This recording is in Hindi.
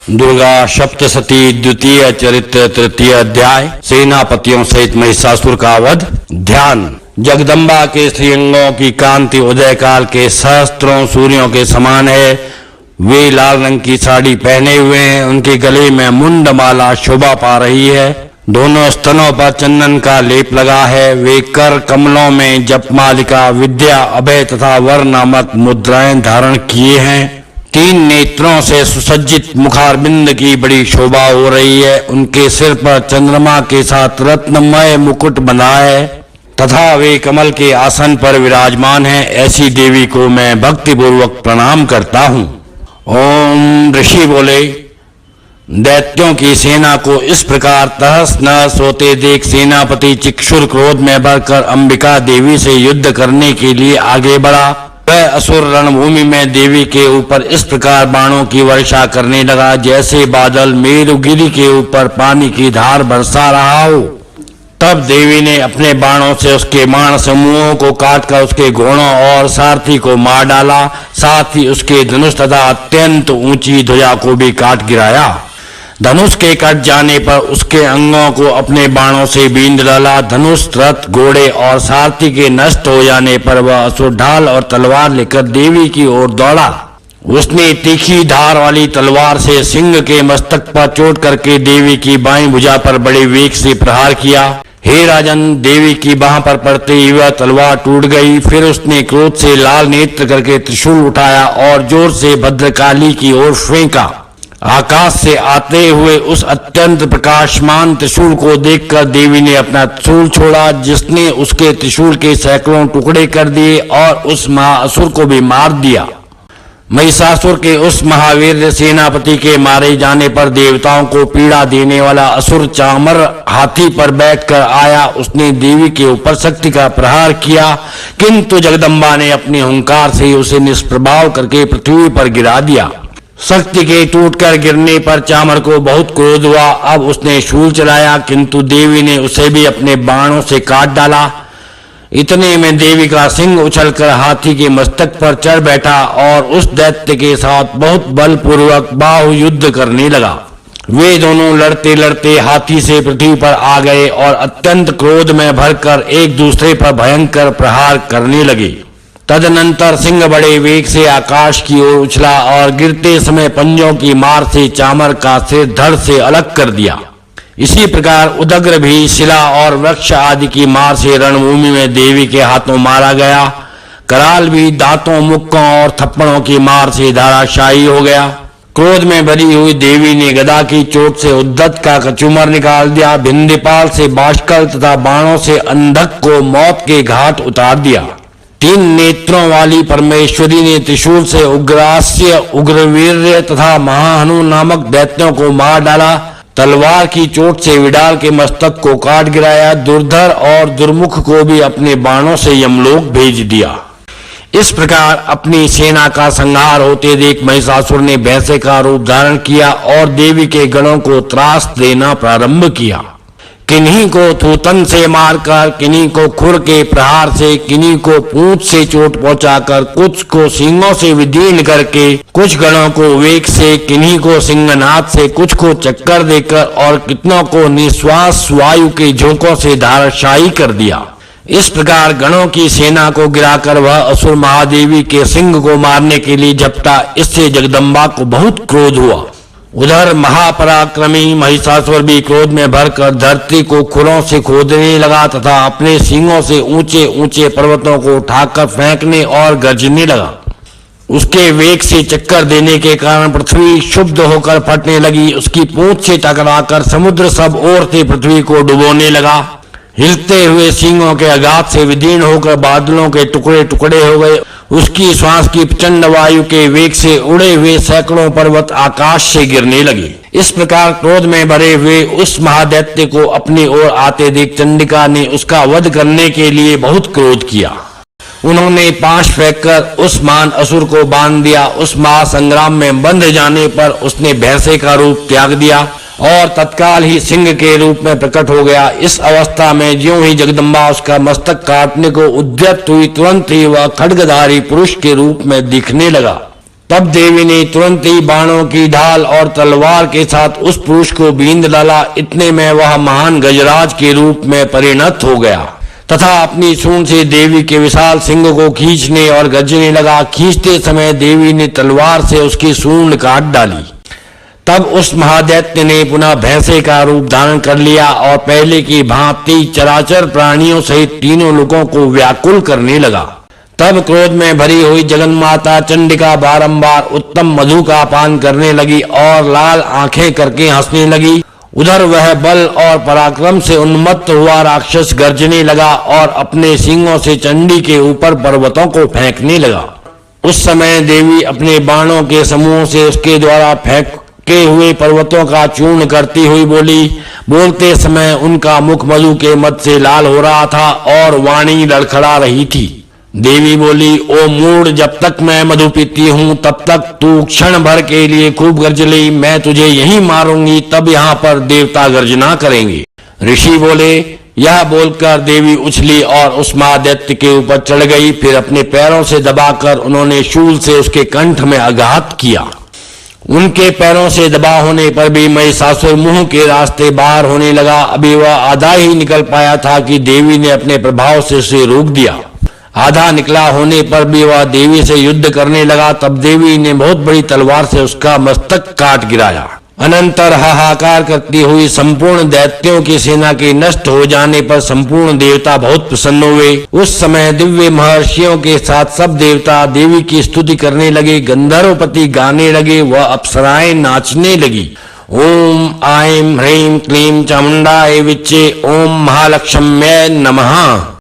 दुर्गा सप्तशती द्वितीय चरित्र तृतीय अध्याय। सेनापतियों सहित महिषासुर का वध। ध्यान। जगदम्बा के श्रीअंगों की कांति उदय काल के सहस्त्रों सूर्यों के समान है। वे लाल रंग की साड़ी पहने हुए हैं। उनके गले में मुंड माला शोभा पा रही है। दोनों स्तनों पर चंदन का लेप लगा है। वे कर कमलों में जपमालिका, विद्या, अभय तथा वर नामक मुद्राएं धारण किए हैं। तीन नेत्रों से सुसज्जित मुखारबिंद की बड़ी शोभा हो रही है। उनके सिर पर चंद्रमा के साथ रत्नमय मुकुट बंधा है तथा वे कमल के आसन पर विराजमान हैं। ऐसी देवी को मैं भक्तिपूर्वक प्रणाम करता हूँ। ओम। ऋषि बोले, दैत्यों की सेना को इस प्रकार तहस नहस होते देख सेनापति चिक्षुर क्रोध में भरकर अंबिका देवी से युद्ध करने के लिए आगे बढ़ा। वह असुर रणभूमि में देवी के ऊपर इस प्रकार बाणों की वर्षा करने लगा जैसे बादल मेरुगिरी के ऊपर पानी की धार बरसा रहा हो। तब देवी ने अपने बाणों से उसके बाण समूहों को काटकर उसके घोड़ों और सारथी को मार डाला। साथ ही उसके धनुष तथा अत्यंत ऊंची ध्वजा को भी काट गिराया। धनुष के कट जाने पर उसके अंगों को अपने बाणों से बींध डाला। धनुष, रथ, घोड़े और सारथी के नष्ट हो जाने पर वह असुर ढाल और तलवार लेकर देवी की ओर दौड़ा। उसने तीखी धार वाली तलवार से सिंह के मस्तक पर चोट करके देवी की बाईं भुजा पर बड़े वेग से प्रहार किया। हे राजन, देवी की बाह पर पड़ते ही वह तलवार टूट गई। फिर उसने क्रोध से लाल नेत्र करके त्रिशूल उठाया और जोर से भद्रकाली की ओर फेंका। आकाश से आते हुए उस अत्यंत प्रकाशमान त्रिशूल को देखकर देवी ने अपना त्रिशूल छोड़ा, जिसने उसके त्रिशूल के सैकड़ों टुकड़े कर दिए और उस महाअसुर को भी मार दिया। महिषासुर के उस महावीर सेनापति के मारे जाने पर देवताओं को पीड़ा देने वाला असुर चामर हाथी पर बैठकर आया। उसने देवी के ऊपर शक्ति का प्रहार किया, किंतु जगदम्बा ने अपने हुंकार से उसे निष्प्रभाव करके पृथ्वी पर गिरा दिया। शक्ति के टूटकर गिरने पर चामर को बहुत क्रोध हुआ। अब उसने शूल चलाया, किंतु देवी ने उसे भी अपने बाणों से काट डाला। इतने में देवी का सिंह उछलकर हाथी के मस्तक पर चढ़ बैठा और उस दैत्य के साथ बहुत बलपूर्वक बाहु युद्ध करने लगा। वे दोनों लड़ते लड़ते हाथी से पृथ्वी पर आ गए और अत्यंत क्रोध में भरकर एक दूसरे पर भयंकर प्रहार करने लगे। तदनंतर सिंह बड़े वेग से आकाश की ओर उछला और गिरते समय पंजों की मार से चामर का सिर धड़ से अलग कर दिया। इसी प्रकार उदग्र भी शिला और वृक्ष आदि की मार से रणभूमि में देवी के हाथों मारा गया। कराल भी दांतों, मुक्कों और थप्पड़ों की मार से धाराशायी हो गया। क्रोध में भरी हुई देवी ने गदा की चोट से उद्धत का कचूमर निकाल दिया। भिंदीपाल से बाष्कल तथा बाणों से अंधक को मौत के घाट उतार दिया। तीन नेत्रों वाली परमेश्वरी ने त्रिशूल से उग्रास्य, उग्रवीर्य तथा महाहनु नामक दैत्यों को मार डाला। तलवार की चोट से विडाल के मस्तक को काट गिराया। दुर्धर और दुर्मुख को भी अपने बाणों से यमलोक भेज दिया। इस प्रकार अपनी सेना का संहार होते देख महिषासुर ने भैंसे का रूप धारण किया और देवी के गणों को त्रास देना प्रारंभ किया। किन्हीं को थूतन से मारकर, किन्हीं को खुर के प्रहार से, किन्हीं को पूंछ से चोट पहुंचाकर, कुछ को सींगों से विदीर्ण करके, कुछ गणों को वेग से, किन्हीं को सिंहनाद से, कुछ को चक्कर देकर और कितनों को निश्वास वायु के झोंकों से धाराशायी कर दिया। इस प्रकार गणों की सेना को गिराकर वह असुर महादेवी के सिंह को मारने के लिए झपटा। इससे जगदम्बा को बहुत क्रोध हुआ। उधर महापराक्रमी महिषासुर भी क्रोध में भरकर धरती को खुरों से खोदने लगा तथा अपने सींगों से ऊंचे ऊंचे पर्वतों को उठाकर फेंकने और गरजने लगा। उसके वेग से चक्कर देने के कारण पृथ्वी क्षुब्ध होकर फटने लगी। उसकी पूंछ से टकराकर समुद्र सब ओर से पृथ्वी को डुबोने लगा। हिलते हुए सींगों के आघात से विदीर्ण होकर बादलों के टुकड़े टुकड़े हो गए। उसकी श्वास की प्रचंड वायु के वेग से उड़े हुए सैकड़ों पर्वत आकाश से गिरने लगे। इस प्रकार क्रोध में भरे हुए उस महादैत्य को अपनी ओर आते देख चंडिका ने उसका वध करने के लिए बहुत क्रोध किया। उन्होंने पाश फेंककर उस महान असुर को बांध दिया। उस महासंग्राम में बंध जाने पर उसने भैंसे का रूप त्याग दिया और तत्काल ही सिंह के रूप में प्रकट हो गया। इस अवस्था में ज्यों ही जगदम्बा उसका मस्तक काटने को उद्यत हुई, तुरंत ही वह खड्गधारी पुरुष के रूप में दिखने लगा। तब देवी ने तुरंत ही बाणों की ढाल और तलवार के साथ उस पुरुष को बींध डाला। इतने में वह महान गजराज के रूप में परिणत हो गया तथा अपनी सूंड से देवी के विशाल सिंह को खींचने और गरजने लगा। खींचते समय देवी ने तलवार से उसकी सूंड काट डाली। तब उस महादैत्य ने पुनः भैंसे का रूप धारण कर लिया और पहले की भांति चराचर प्राणियों सहित तीनों लोगों को व्याकुल करने लगा। तब क्रोध में भरी हुई जगन्माता चंडिका बारंबार उत्तम मधु का पान करने लगी और लाल आंखें करके हंसने लगी। उधर वह बल और पराक्रम से उन्मत्त हुआ राक्षस गर्जने लगा और अपने सींगों से चंडी के ऊपर पर्वतों को फेंकने लगा। उस समय देवी अपने बाणों के समूह से उसके द्वारा फेंके हुए पर्वतों का चूर्ण करती हुई बोली। बोलते समय उनका मुख मधु के मद से लाल हो रहा था और वाणी लड़खड़ा रही थी। देवी बोली, ओ मूढ़, जब तक मैं मधु पीती हूँ तब तक तू क्षण भर के लिए खूब गर्ज ली। मैं तुझे यहीं मारूंगी, तब यहाँ पर देवता गर्जना करेंगे। ऋषि बोले। यह बोलकर देवी उछली और उस महादैत्य के ऊपर चढ़ गई। फिर अपने पैरों से दबाकर उन्होंने शूल से उसके कंठ में आघात किया। उनके पैरों से दबा होने पर भी महिषासुर मुंह के रास्ते बाहर होने लगा। अभी वह आधा ही निकल पाया था कि देवी ने अपने प्रभाव से उसे रोक दिया। आधा निकला होने पर भी वह देवी से युद्ध करने लगा। तब देवी ने बहुत बड़ी तलवार से उसका मस्तक काट गिराया। अनंतर हाहाकार करती हुई संपूर्ण दैत्यों की सेना के नष्ट हो जाने पर संपूर्ण देवता बहुत प्रसन्न हुए। उस समय दिव्य महर्षियों के साथ सब देवता देवी की स्तुति करने लगे। गंधर्वपति गाने लगे, वह अप्सराएं नाचने लगी। ओम आईं ह्रीं क्लीं चामुंडाय विच्चे ओम महालक्ष्म्यै नमः।